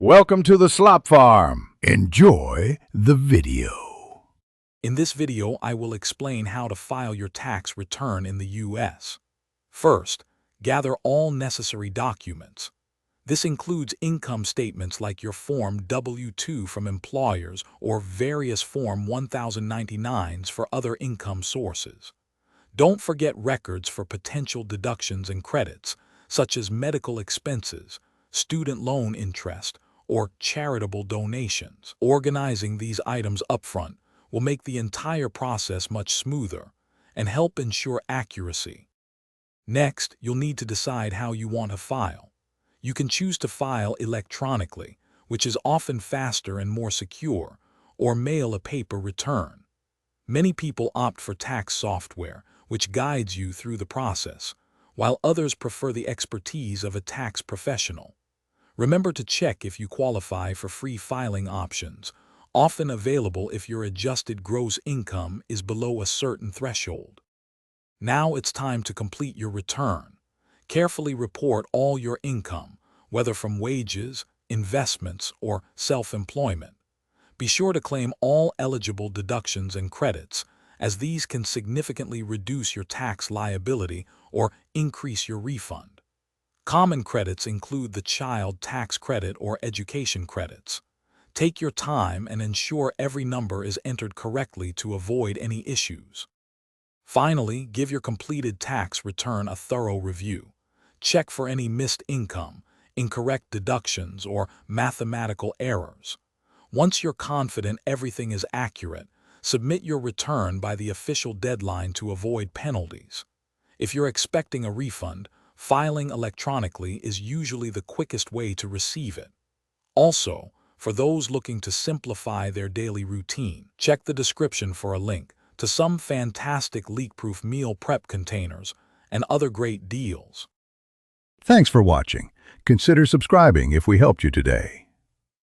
Welcome to the Slop Farm. Enjoy the video. In this video, I will explain how to file your tax return in the U.S. First, gather all necessary documents. This includes income statements like your Form W-2 from employers or various Form 1099s for other income sources. Don't forget records for potential deductions and credits, such as medical expenses, student loan interest, or charitable donations. Organizing these items upfront will make the entire process much smoother and help ensure accuracy. Next, you'll need to decide how you want to file. You can choose to file electronically, which is often faster and more secure, or mail a paper return. Many people opt for tax software, which guides you through the process, while others prefer the expertise of a tax professional. Remember to check if you qualify for free filing options, often available if your adjusted gross income is below a certain threshold. Now it's time to complete your return. Carefully report all your income, whether from wages, investments, or self-employment. Be sure to claim all eligible deductions and credits, as these can significantly reduce your tax liability or increase your refund. Common credits include the child tax credit or education credits. Take your time and ensure every number is entered correctly to avoid any issues. Finally, give your completed tax return a thorough review. Check for any missed income, incorrect deductions, or mathematical errors. Once you're confident everything is accurate, submit your return by the official deadline to avoid penalties. If you're expecting a refund, filing electronically is usually the quickest way to receive it. Also, for those looking to simplify their daily routine, check the description for a link to some fantastic leak-proof meal prep containers and other great deals. Thanks for watching. Consider subscribing if we helped you today.